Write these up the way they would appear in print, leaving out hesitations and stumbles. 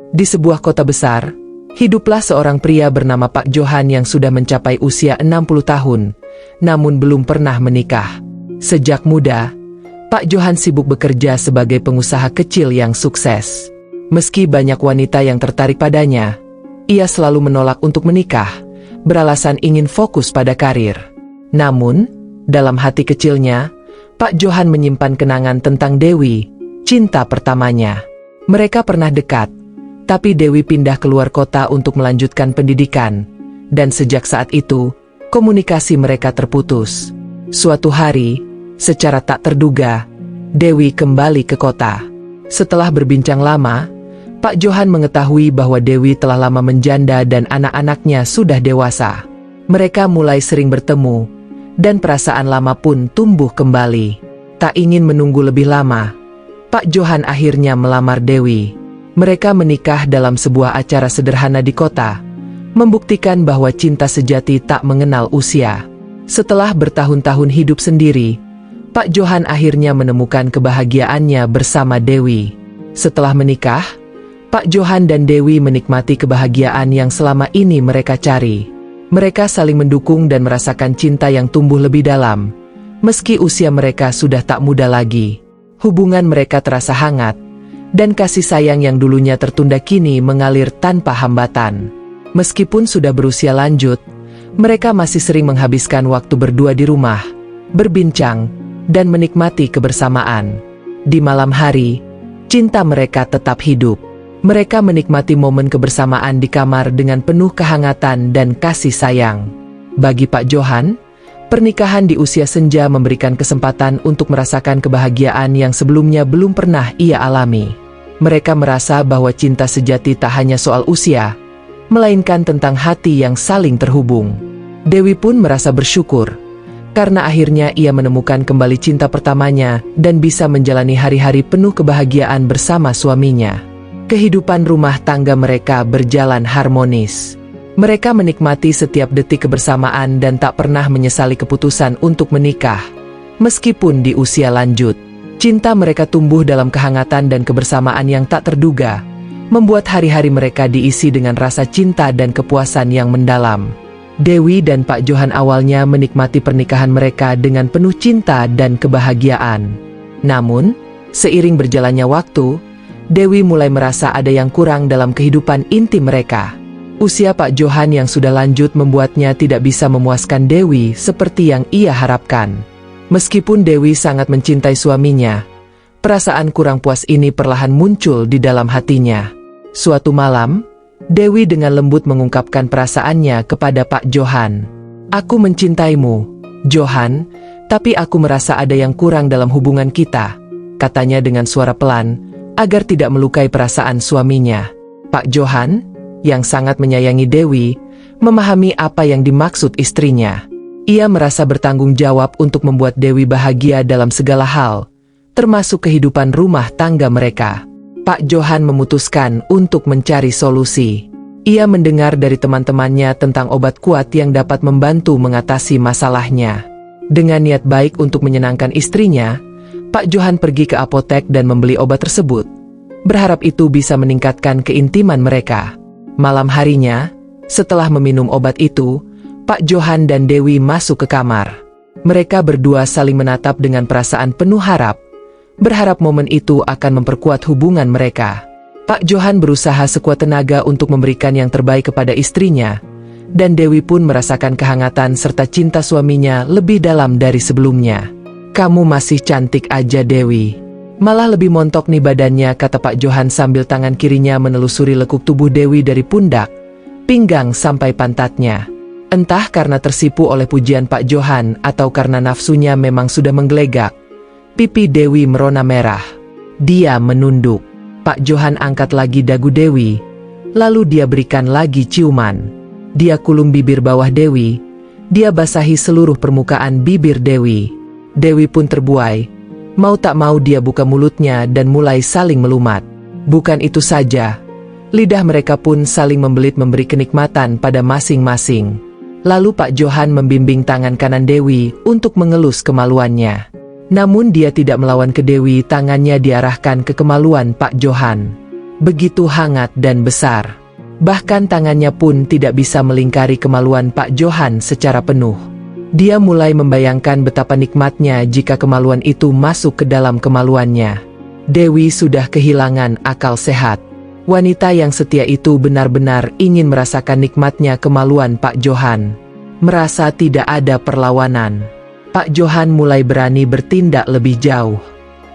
Di sebuah kota besar, hiduplah seorang pria bernama Pak Johan yang sudah mencapai usia 60 tahun, namun belum pernah menikah. Sejak muda, Pak Johan sibuk bekerja sebagai pengusaha kecil yang sukses. Meski banyak wanita yang tertarik padanya, ia selalu menolak untuk menikah, beralasan ingin fokus pada karir. Namun, dalam hati kecilnya, Pak Johan menyimpan kenangan tentang Dewi, cinta pertamanya. Mereka pernah dekat, tapi Dewi pindah keluar kota untuk melanjutkan pendidikan, dan sejak saat itu, komunikasi mereka terputus. Suatu hari, secara tak terduga, Dewi kembali ke kota. Setelah berbincang lama, Pak Johan mengetahui bahwa Dewi telah lama menjanda dan anak-anaknya sudah dewasa. Mereka mulai sering bertemu, dan perasaan lama pun tumbuh kembali. Tak ingin menunggu lebih lama, Pak Johan akhirnya melamar Dewi. Mereka menikah dalam sebuah acara sederhana di kota, membuktikan bahwa cinta sejati tak mengenal usia. Setelah bertahun-tahun hidup sendiri, Pak Johan akhirnya menemukan kebahagiaannya bersama Dewi. Setelah menikah, Pak Johan dan Dewi menikmati kebahagiaan yang selama ini mereka cari. Mereka saling mendukung dan merasakan cinta yang tumbuh lebih dalam. Meski usia mereka sudah tak muda lagi, hubungan mereka terasa hangat, dan kasih sayang yang dulunya tertunda kini mengalir tanpa hambatan. Meskipun sudah berusia lanjut, mereka masih sering menghabiskan waktu berdua di rumah, berbincang, dan menikmati kebersamaan. Di malam hari, cinta mereka tetap hidup. Mereka menikmati momen kebersamaan di kamar dengan penuh kehangatan dan kasih sayang. Bagi Pak Johan, pernikahan di usia senja memberikan kesempatan untuk merasakan kebahagiaan yang sebelumnya belum pernah ia alami. Mereka merasa bahwa cinta sejati tak hanya soal usia, melainkan tentang hati yang saling terhubung. Dewi pun merasa bersyukur, karena akhirnya ia menemukan kembali cinta pertamanya dan bisa menjalani hari-hari penuh kebahagiaan bersama suaminya. Kehidupan rumah tangga mereka berjalan harmonis. Mereka menikmati setiap detik kebersamaan dan tak pernah menyesali keputusan untuk menikah. Meskipun di usia lanjut, cinta mereka tumbuh dalam kehangatan dan kebersamaan yang tak terduga, membuat hari-hari mereka diisi dengan rasa cinta dan kepuasan yang mendalam. Dewi dan Pak Johan awalnya menikmati pernikahan mereka dengan penuh cinta dan kebahagiaan. Namun, seiring berjalannya waktu, Dewi mulai merasa ada yang kurang dalam kehidupan intim mereka. Usia Pak Johan yang sudah lanjut membuatnya tidak bisa memuaskan Dewi seperti yang ia harapkan. Meskipun Dewi sangat mencintai suaminya, perasaan kurang puas ini perlahan muncul di dalam hatinya. Suatu malam, Dewi dengan lembut mengungkapkan perasaannya kepada Pak Johan. "Aku mencintaimu, Johan, tapi aku merasa ada yang kurang dalam hubungan kita," katanya dengan suara pelan, agar tidak melukai perasaan suaminya. Pak Johan, yang sangat menyayangi Dewi, memahami apa yang dimaksud istrinya. Ia merasa bertanggung jawab untuk membuat Dewi bahagia dalam segala hal, termasuk kehidupan rumah tangga mereka. Pak Johan memutuskan untuk mencari solusi. Ia mendengar dari teman-temannya tentang obat kuat yang dapat membantu mengatasi masalahnya. Dengan niat baik untuk menyenangkan istrinya, Pak Johan pergi ke apotek dan membeli obat tersebut, berharap itu bisa meningkatkan keintiman mereka. Malam harinya, setelah meminum obat itu, Pak Johan dan Dewi masuk ke kamar. Mereka berdua saling menatap dengan perasaan penuh harap, berharap momen itu akan memperkuat hubungan mereka. Pak Johan berusaha sekuat tenaga untuk memberikan yang terbaik kepada istrinya, dan Dewi pun merasakan kehangatan serta cinta suaminya lebih dalam dari sebelumnya. "Kamu masih cantik aja, Dewi. Malah lebih montok nih badannya," kata Pak Johan sambil tangan kirinya menelusuri lekuk tubuh Dewi dari pundak, pinggang sampai pantatnya. Entah karena tersipu oleh pujian Pak Johan atau karena nafsunya memang sudah menggelegak, pipi Dewi merona merah. Dia menunduk. Pak Johan angkat lagi dagu Dewi, lalu dia berikan lagi ciuman. Dia kulum bibir bawah Dewi, dia basahi seluruh permukaan bibir Dewi. Dewi pun terbuai. Mau tak mau dia buka mulutnya dan mulai saling melumat. Bukan itu saja, lidah mereka pun saling membelit memberi kenikmatan pada masing-masing. Lalu Pak Johan membimbing tangan kanan Dewi untuk mengelus kemaluannya. Namun dia tidak melawan ke Dewi, tangannya diarahkan ke kemaluan Pak Johan. begitu hangat dan besar. Bahkan tangannya pun tidak bisa melingkari kemaluan Pak Johan secara penuh. Dia mulai membayangkan betapa nikmatnya jika kemaluan itu masuk ke dalam kemaluannya. Dewi sudah kehilangan akal sehat. Wanita yang setia itu benar-benar ingin merasakan nikmatnya kemaluan Pak Johan. Merasa tidak ada perlawanan, Pak Johan mulai berani bertindak lebih jauh.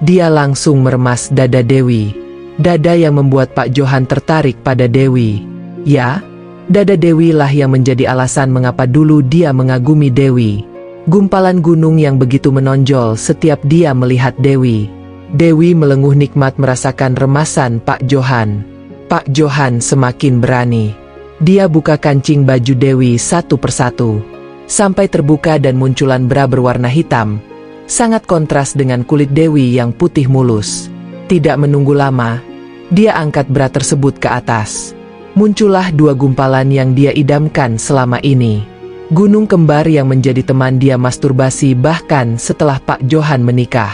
Dia langsung meremas dada Dewi. Dada yang membuat Pak Johan tertarik pada Dewi. Ya, dada Dewi lah yang menjadi alasan mengapa dulu dia mengagumi Dewi. Gumpalan gunung yang begitu menonjol setiap dia melihat Dewi. Dewi melenguh nikmat merasakan remasan Pak Johan. Pak Johan semakin berani. Dia buka kancing baju Dewi satu persatu, sampai terbuka dan munculan bra berwarna hitam. Sangat kontras dengan kulit Dewi yang putih mulus. Tidak menunggu lama, dia angkat bra tersebut ke atas. Muncullah dua gumpalan yang dia idamkan selama ini. Gunung kembar yang menjadi teman dia masturbasi bahkan setelah Pak Johan menikah.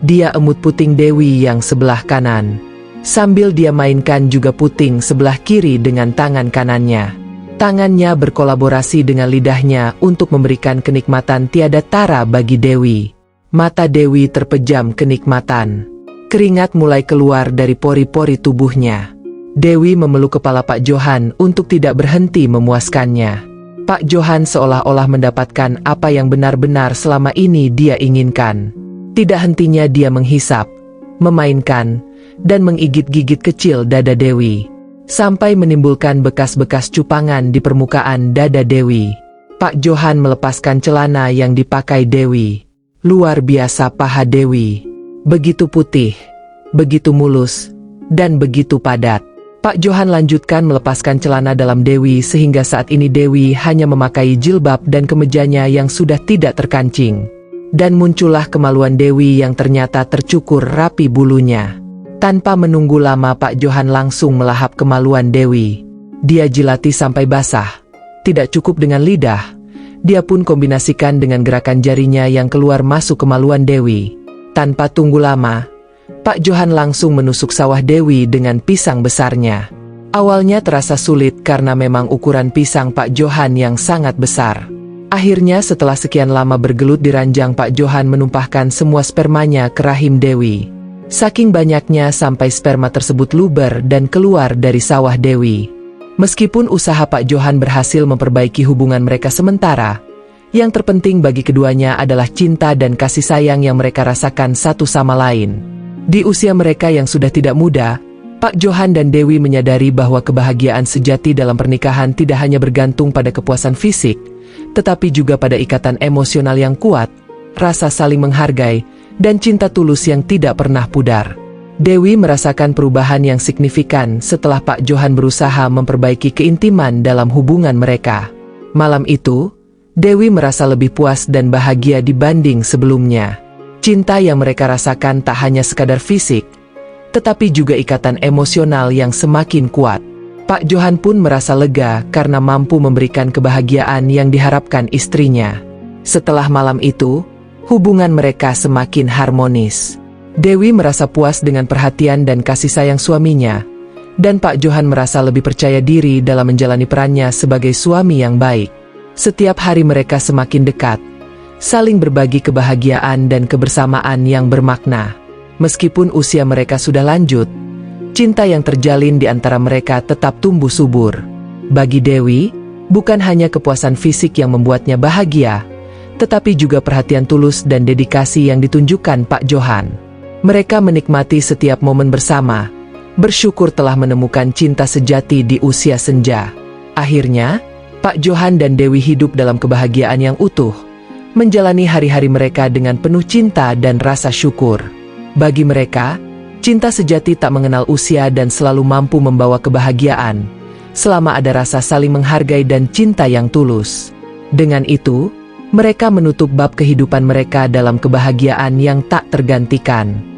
Dia emut puting Dewi yang sebelah kanan, sambil dia mainkan juga puting sebelah kiri dengan tangan kanannya. Tangannya berkolaborasi dengan lidahnya untuk memberikan kenikmatan tiada tara bagi Dewi. Mata Dewi terpejam kenikmatan. Keringat mulai keluar dari pori-pori tubuhnya. Dewi memeluk kepala Pak Johan untuk tidak berhenti memuaskannya. Pak Johan seolah-olah mendapatkan apa yang benar-benar selama ini dia inginkan. Tidak hentinya dia menghisap, memainkan, dan menggigit-gigit kecil dada Dewi, sampai menimbulkan bekas-bekas cupangan di permukaan dada Dewi. Pak Johan melepaskan celana yang dipakai Dewi. Luar biasa paha Dewi. Begitu putih, begitu mulus, dan begitu padat. Pak Johan lanjutkan melepaskan celana dalam Dewi sehingga saat ini Dewi hanya memakai jilbab dan kemejanya yang sudah tidak terkancing. Dan muncullah kemaluan Dewi yang ternyata tercukur rapi bulunya. Tanpa menunggu lama Pak Johan langsung melahap kemaluan Dewi. Dia jilati sampai basah. Tidak cukup dengan lidah, dia pun kombinasikan dengan gerakan jarinya yang keluar masuk kemaluan Dewi. Tanpa tunggu lama, Pak Johan langsung menusuk sawah Dewi dengan pisang besarnya. Awalnya terasa sulit karena memang ukuran pisang Pak Johan yang sangat besar. Akhirnya setelah sekian lama bergelut di ranjang, Pak Johan menumpahkan semua spermanya ke rahim Dewi. Saking banyaknya sampai sperma tersebut luber dan keluar dari sawah Dewi. Meskipun usaha Pak Johan berhasil memperbaiki hubungan mereka sementara, yang terpenting bagi keduanya adalah cinta dan kasih sayang yang mereka rasakan satu sama lain. Di usia mereka yang sudah tidak muda, Pak Johan dan Dewi menyadari bahwa kebahagiaan sejati dalam pernikahan tidak hanya bergantung pada kepuasan fisik, tetapi juga pada ikatan emosional yang kuat, rasa saling menghargai, dan cinta tulus yang tidak pernah pudar. Dewi merasakan perubahan yang signifikan setelah Pak Johan berusaha memperbaiki keintiman dalam hubungan mereka. Malam itu, Dewi merasa lebih puas dan bahagia dibanding sebelumnya. Cinta yang mereka rasakan tak hanya sekadar fisik, tetapi juga ikatan emosional yang semakin kuat. Pak Johan pun merasa lega karena mampu memberikan kebahagiaan yang diharapkan istrinya. Setelah malam itu, hubungan mereka semakin harmonis. Dewi merasa puas dengan perhatian dan kasih sayang suaminya, dan Pak Johan merasa lebih percaya diri dalam menjalani perannya sebagai suami yang baik. Setiap hari mereka semakin dekat, saling berbagi kebahagiaan dan kebersamaan yang bermakna. Meskipun usia mereka sudah lanjut, cinta yang terjalin di antara mereka tetap tumbuh subur. Bagi Dewi, bukan hanya kepuasan fisik yang membuatnya bahagia, tetapi juga perhatian tulus dan dedikasi yang ditunjukkan Pak Johan. Mereka menikmati setiap momen bersama, bersyukur telah menemukan cinta sejati di usia senja. Akhirnya, Pak Johan dan Dewi hidup dalam kebahagiaan yang utuh, menjalani hari-hari mereka dengan penuh cinta dan rasa syukur. Bagi mereka, cinta sejati tak mengenal usia dan selalu mampu membawa kebahagiaan, selama ada rasa saling menghargai dan cinta yang tulus. Dengan itu, mereka menutup bab kehidupan mereka dalam kebahagiaan yang tak tergantikan.